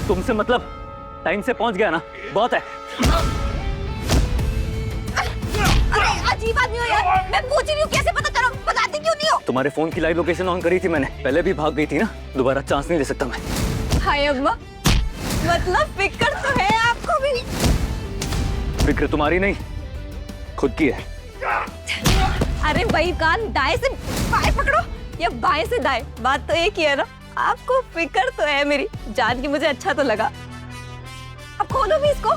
तुमसे मतलब टाइम से पहुंच गया ना, बहुत है। अरे अजीब आदमी हो यार, मैं पूछ रही हूँ कैसे पता करो, बताती क्यों नहीं हो? तुम्हारे फोन की लाइव लोकेशन ऑन करी थी मैंने, पहले भी भाग गई थी ना, दोबारा चांस नहीं ले सकता मैं। हाय अम्मा, मतलब फिक्र तो है आपको भी। फिक्र तुम्हारी नहीं, खुद की है। अरे भाई कान दाएं से बाएं पकड़ो या बाएं से दाएं, बात तो एक ही है ना। आपको फिक्र तो है मेरी जान की, मुझे अच्छा तो लगा। अब खोलो भी इसको।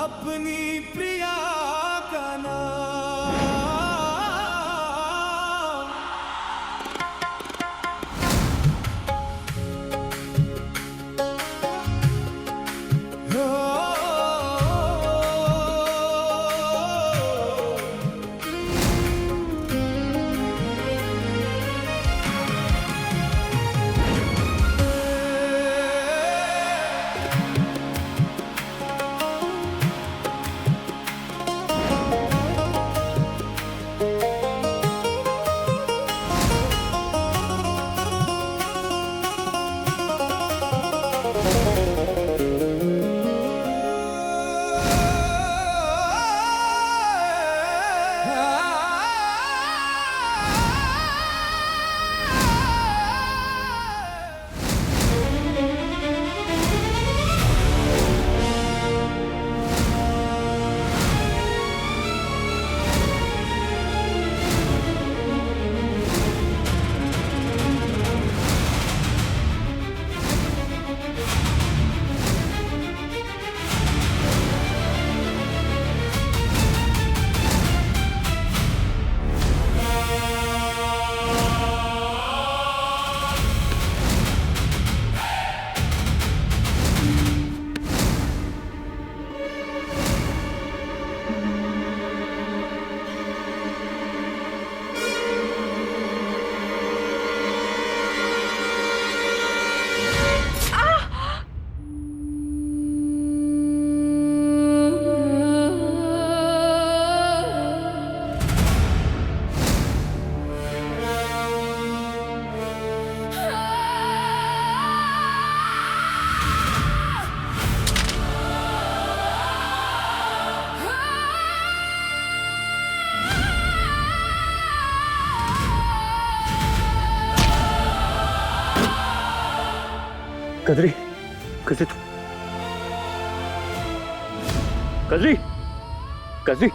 अपनी प्रिया का नाम। कजरी, कजरी, कजरी, कजरी।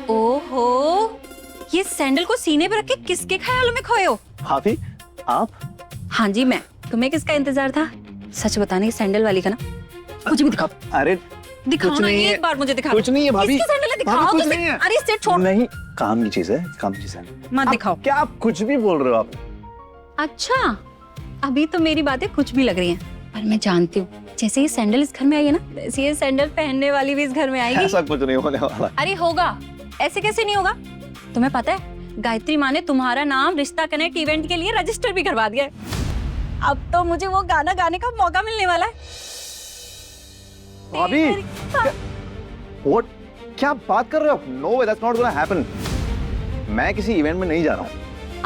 ओहो, ये सैंडल को सीने पे रख के किसके ख्यालों में खोए हो? भाभी, आप? हाँ जी मैं। तुम्हें किसका इंतजार था? सच बताने की सैंडल वाली का ना? मुझे भी दिखाओ। अरे दिखाओ ना, नहीं है। एक बार मुझे दिखाओ। कुछ नहीं है भाभी। किसकी सैंडल है? दिखाओ भाभी, कुछ तो नहीं है। अरे इसे छोड़। नहीं, काम की चीज है, काम की चीज है। मत आप दिखाओ। क्या आप कुछ भी बोल रहे हो आप? अच्छा, अभी तो मेरी बातें कुछ भी लग रही हैं, पर मैं जानती हूँ जैसे ये सैंडल इस घर में आई है ना, वैसे ये सैंडल पहनने वाली भी इस घर में आएगी। ऐसा कुछ नहीं होने वाला। अरे होगा, ऐसे कैसे नहीं होगा? तुम्हें पता है गायत्री माँ ने तुम्हारा नाम रिश्ता कनेक्ट इवेंट के लिए रजिस्टर भी करवा दिया है। अब तो मुझे वो गाना गाने का मौका मिलने वाला है। भाभी, व्हाट? क्या बात कर रहे हो आप? No way, that's not gonna happen. मैं किसी इवेंट में नहीं जा रहा हूँ।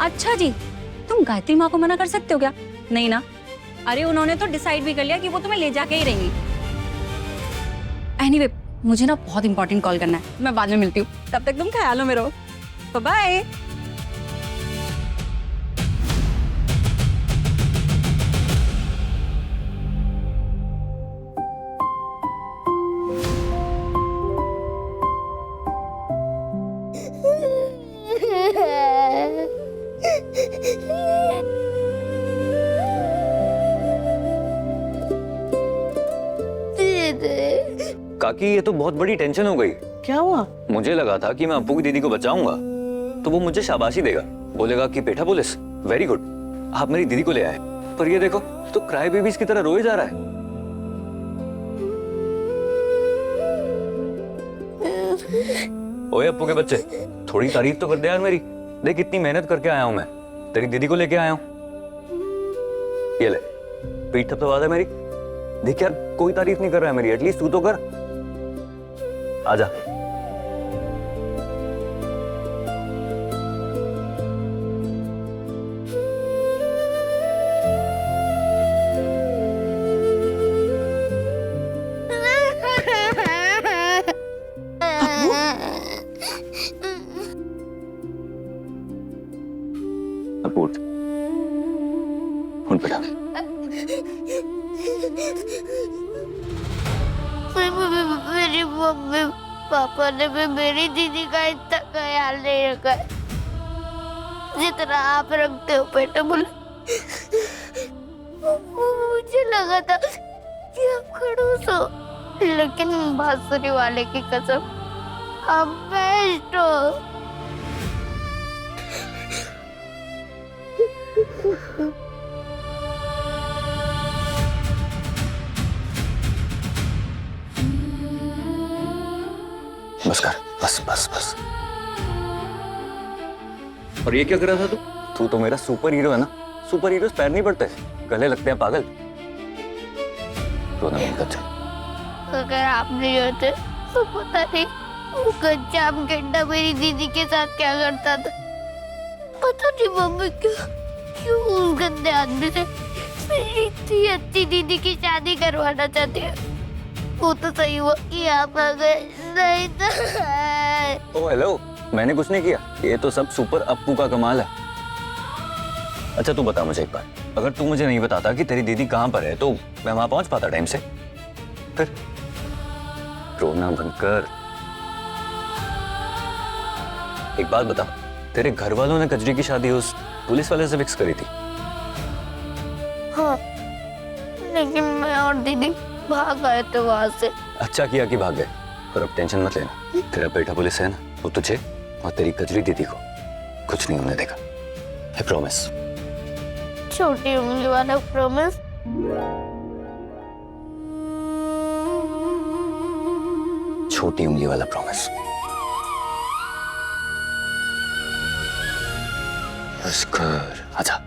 अच्छा जी, तुम गायत्री माँ को मना कर सकते हो क्या? नहीं ना? अरे उन्होंने तो डिसाइड भी कर लिया कि वो तुम्हें ले जाके ही रहेंगी। एनीवे, मुझे ना बहुत इंपॉर्टेंट कॉल करना है, मैं बाद में मिलती हूँ। तब तक तुम ख्यालों में रहो। बाय। काकी, ये तो बहुत बड़ी टेंशन हो गई। क्या हुआ? मुझे लगा था कि मैं अप्पू की दीदी को बचाऊंगा तो वो मुझे शाबाशी देगा, बोलेगा कि पेठा पुलिस वेरी गुड, आप मेरी दीदी को ले आए। पर ये देखो तो क्राई बेबीज की तरह रोए जा रहा है। ओए अप्पू के बच्चे, थोड़ी तारीफ तो कर दे यार मेरी। देख कितनी मेहनत करके आया हूं मैं, तेरी दीदी को लेके आया हूं। ये ले, पीठ थपथपा दे मेरी। देख यार, कोई तारीफ नहीं कर रहा है मेरी, एटलीस्ट तू तो कर। आजा। अब उठ बेटा। मेरी मम्मी पापा ने भी मेरी दीदी का इतना ख्याल नहीं रखा है जितना आप रखते हो बेटा। बोले मुझे लगा था कि आप खड़ूस हो, लेकिन बांसुरी वाले की कसम आप बेस्ट हो। बस कर, बस बस बस। और ये क्या कर रहा था तू? तू तो मेरा सुपर हीरो है ना। सुपर हीरोज पैर नहीं पड़ते, गले लगते हैं पागल। रोना बंद कर जा। अगर आप नहीं होते तो पता नहीं वो गंजाम गंडा मेरी दीदी के साथ क्या करता था। पता नहीं मम्मी क्यों उस गंदे आदमी से मेरी इतनी अच्छी दीदी की शादी करवाना चाहती है। वो तो सही हुआ कि आप आ गए, नहीं तो। ओ हेलो, मैंने कुछ नहीं किया, ये तो सब सुपर अप्पू का कमाल है। अच्छा तू बता मुझे एक बार, अगर तू मुझे नहीं बताता कि तेरी दीदी कहाँ पर है तो मैं वहां पहुंच पाता टाइम से? फिर रोना बंद कर। एक बात बता, तेरे घर वालों ने कजरी की शादी उस पुलिस वाले से फिक्स करी थी? हाँ, लेकिन मैं और दीदी भाग आए थे वहां से। अच्छा किया कि भाग गए। और अब टेंशन मत लेना, तेरा बेटा पुलिस है ना, वो तुझे और तेरी कजरी दीदी को कुछ नहीं होने देगा। I promise. छोटी उंगली वाला प्रॉमिस। छोटी उंगली वाला प्रॉमिस। बस कर, आजा।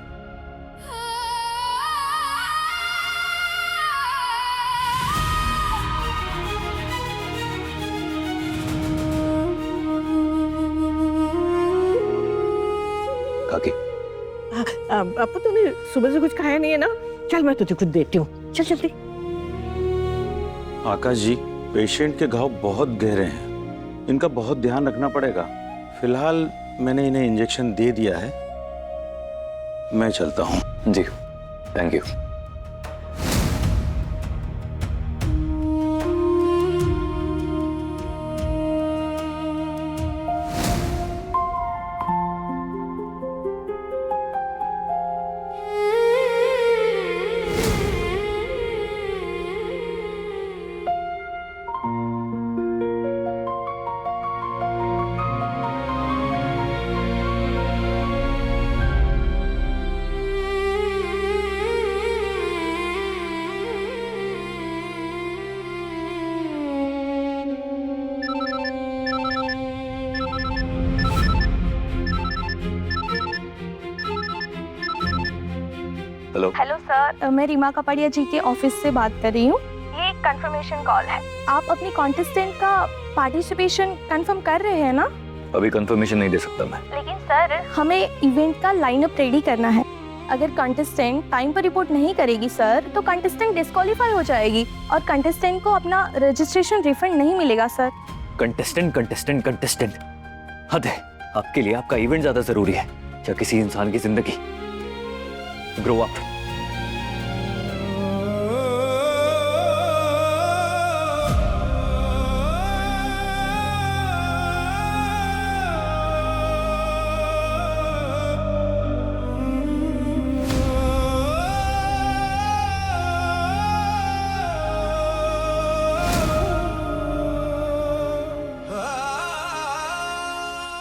अपू तूने सुबह से कुछ खाया नहीं है ना? चल मैं तुझे कुछ देती हूँ, चल जल्दी। आकाश जी, पेशेंट के घाव बहुत गहरे हैं, इनका बहुत ध्यान रखना पड़ेगा। फिलहाल मैंने इन्हें इंजेक्शन दे दिया है, मैं चलता हूँ। जी thank you. Hello hello sir, मैं रीमा कपाड़िया जी के ऑफिस से बात कर रही हूँ। ये एक कंफर्मेशन कॉल है। आप अपनी कॉन्टेस्टेंट का पार्टिसिपेशन कंफर्म कर रहे हैं ना? अभी कंफर्मेशन नहीं दे सकता मैं। लेकिन सर, हमें इवेंट का लाइनअप रेडी करना है। अगर कंटेस्टेंट टाइम पर रिपोर्ट नहीं करेगी सर, तो कंटेस्टेंट डिस्क्वालीफाई हो जाएगी और कंटेस्टेंट को अपना रजिस्ट्रेशन रिफंड नहीं मिलेगा सर। कंटेस्टेंट कंटेस्टेंट कंटेस्टेंट, हद है। आपके लिए आपका इवेंट ज्यादा जरूरी है या किसी इंसान की जिंदगी? Grow up.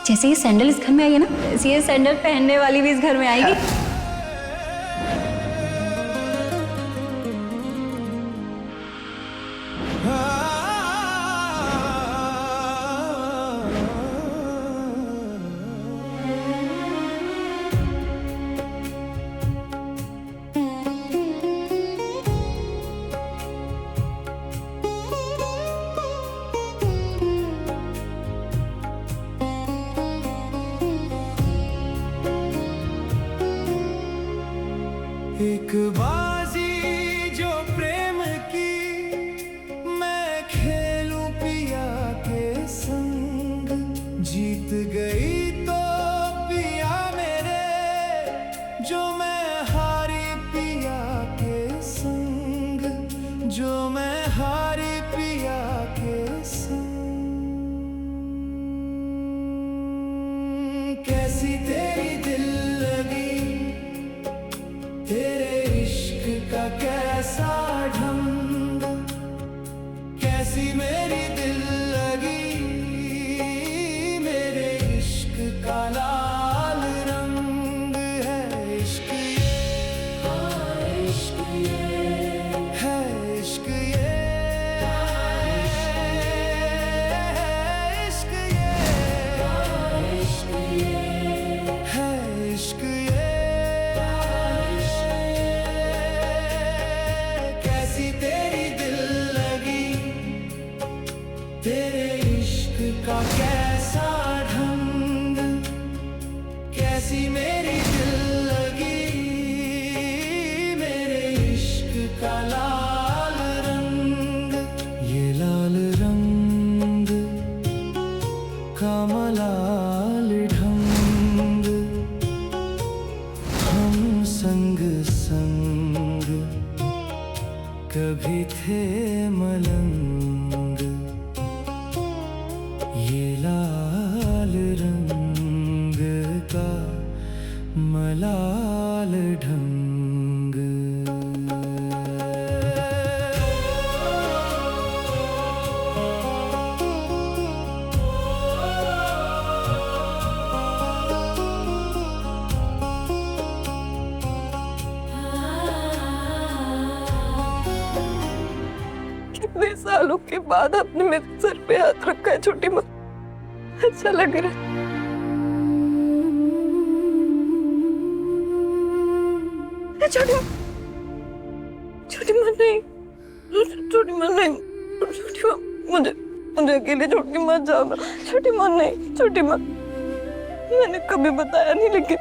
जैसे ये सैंडल इस घर में आई है ना, वैसे ये सैंडल पहनने वाली भी इस घर में आएगी। एक बाजी जो प्रेम की मैं खेलूं पिया के संग, जीत गई तो पिया मेरे, जो मैं हारी पिया के संग, जो मैं हारी पिया के संग। कैसी तेरी दिल लगी, तेरे इश्क का कैसा ढंग, कैसी मेरी दिल लगी, मेरे इश्क का लाल रंग है। इश्क ये, इश्क ये है, इश्क ये, इश्क ये, इश्क ये है, इश्क ये। कैसी तेरी दिल लगी, तेरे इश्क का कैसा ढंग, कैसी मेरी दिल लगी, मेरे इश्क का लाल रंग। ये लाल रंग का मलाल ढंग, हम संग संग कभी थे मलंग। ये लाल रंग का मलाल ढंग। कितने सालों के बाद आपने मेरे सर पे हाथ रखा है छोटी माँ, अच्छा लग रहा है। छोटी माँ, छोटी माँ नहीं, छोटी माँ नहीं, छोटी माँ, मुझे मुझे अकेले छोड़ के मत जाओ ना। छोटी माँ नहीं, छोटी माँ, मैंने कभी बताया नहीं, लेकिन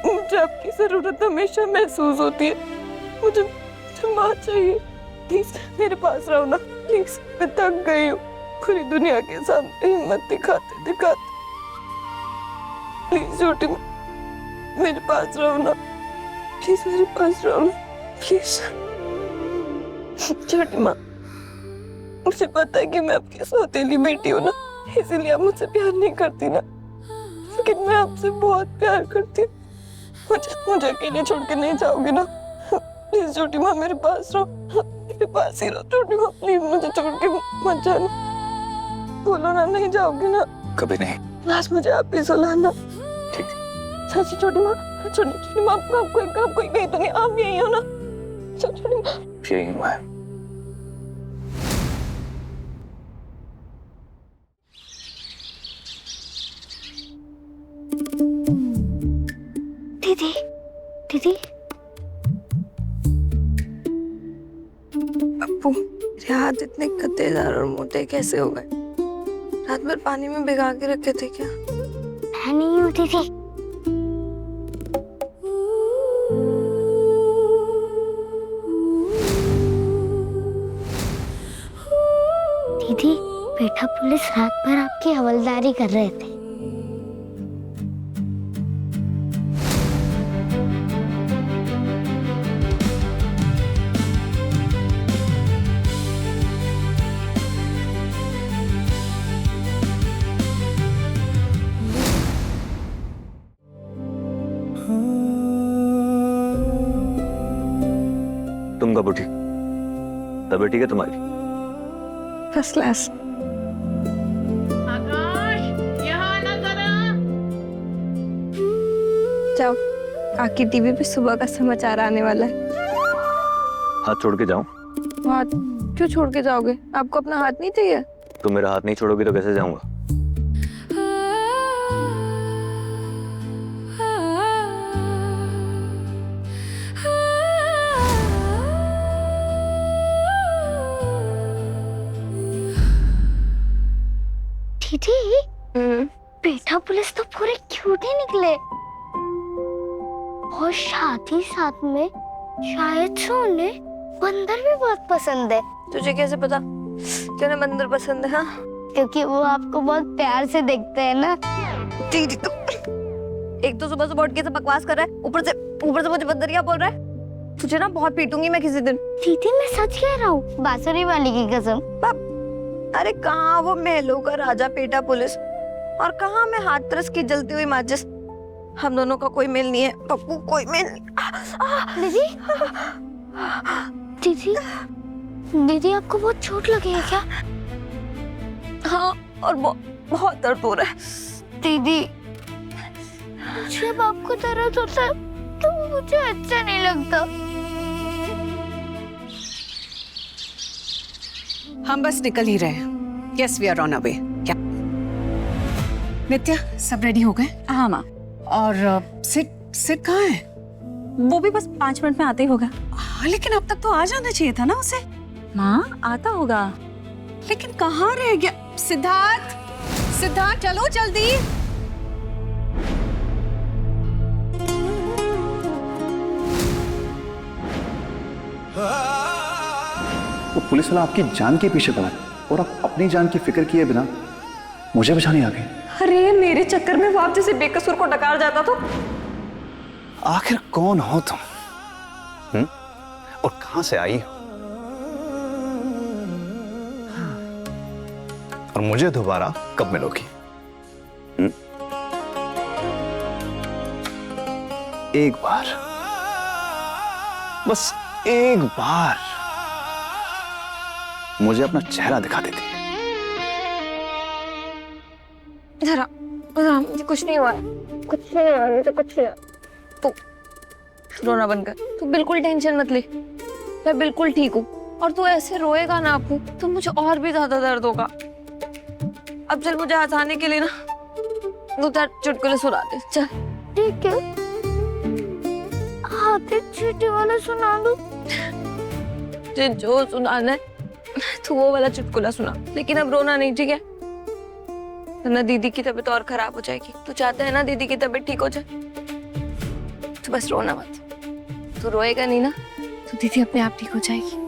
मुझे आपकी जरूरत हमेशा महसूस होती है। मुझे माँ चाहिए। प्लीज मेरे पास रहो ना, प्लीज। मैं थक गई हूँ पूरी दुनिया के सामने हिम्मत दिखाते दिखाते। प्लीज छोटी माँ मेरे पास रहो ना, प्लीज मेरे पास रहो ना, प्लीज। छोटी माँ मुझे पता है कि मैं आपकी सौतेली बेटी हूँ ना, इसीलिए आप मुझसे प्यार नहीं करती ना, लेकिन मैं आपसे बहुत प्यार करती हूँ। मुझे अकेले छोड़ के नहीं जाओगे ना? प्लीज छोटी माँ मेरे पास रहो, मेरे पास ही रहो छोटी माँ, प्लीज मुझे छोड़ के मत जाना। बोलो ना नहीं जाओगे ना? कभी नहीं। बस मुझे आप ही सुलाना। ठीक। सच छोटी माँ, छोटी माँ आपको कोई कहीं तो नहीं, आप यही हो ना? छोटी माँ यही हुआ है। दीदी दीदी अप्पू मेरे हाथ इतने कद्देदार और मोटे कैसे हो गए? रात भर पानी में भिगा के रखे थे क्या? मैं नहीं हूँ दीदी। दीदी बेटा पुलिस रात भर आपकी हवलदारी कर रहे थे। तुम कब उठी? तबीयत ठीक है तुम्हारी? First class. आकाश यहाँ ना जरा। जाओ, काकी टीवी पे सुबह का समाचार आने वाला है। हाथ छोड़ के जाऊं? हाथ क्यों छोड़ के जाओगे? आपको अपना हाथ नहीं चाहिए? तुम मेरा हाथ नहीं छोड़ोगी तो कैसे जाऊंगा? दीदी बेटा पुलिस तो पूरे क्यूट ही निकले, और साथ ही साथ में शायद से उन्हें बंदर भी बहुत पसंद है। तुझे कैसे पता कि उन्हें बंदर पसंद है? हाँ, क्योंकि वो आपको बहुत प्यार से देखते हैं ना। दीदी तो एक तो सुबह उठ के से बकवास कर रहा है, ऊपर से मुझे बंदरिया बोल रहा है। तुझे ना बहुत पीटूंगी मैं किसी दिन। दीदी मैं सच कह रहा हूँ, बांसुरी वाली की कसम। अरे कहाँ वो महलों का राजा पेटा पुलिस, और कहाँ मैं हाथ तरस की जलती हुई माचिस। हम दोनों का कोई मेल नहीं है पप्पू, कोई मेल नहीं। दीदी दीदी आपको बहुत चोट लगी है क्या? हाँ, और बहुत दर्द हो रहा है। दीदी जब आपको दर्द होता है तो मुझे अच्छा नहीं लगता। हम बस निकल ही रहे हैं। Yes we are on away. क्या नित्या सब रेडी हो गए? हाँ माँ। और सिड कहाँ है? वो भी बस 5 मिनट में आते ही होगा। हाँ लेकिन अब तक तो आ जाना चाहिए था ना उसे। माँ आता होगा। लेकिन कहाँ रह गया? सिद्धार्थ सिद्धार्थ चलो जल्दी। वो पुलिस वाला आपकी जान के पीछे पड़ा है और आप अपनी जान की फिक्र किए बिना मुझे बचाने आ गए। अरे मेरे चक्कर में वो आप जैसे बेकसूर को डकार जाता तो। आखिर कौन हो तुम? और कहां से आई हो? और मुझे दोबारा कब मिलोगी? एक बार, बस एक बार मुझे अपना चेहरा दिखा देती। जरा मुझे कुछ नहीं हुआ, कुछ नहीं हुआ, मुझे कुछ नहीं हुआ। तू रोना बंद कर, तू बिल्कुल टेंशन मत ले, मैं बिल्कुल ठीक हूँ। और तू ऐसे रोएगा ना आपू तो मुझे और भी ज्यादा दर्द होगा। अब चल मुझे हंसाने के लिए ना 2-4 चुटकुले सुना दे, चल। ठीक है, आते चीटी वाला सुना दो। जो सुनाना है तू वो वाला चुटकुला सुना, लेकिन अब रोना नहीं, ठीक है? वरना दीदी की तबीयत और खराब हो जाएगी। तू चाहता है ना दीदी की तबीयत ठीक हो जाए? तू बस रोना मत। तू रोएगा नहीं ना तो दीदी अपने आप ठीक हो जाएगी।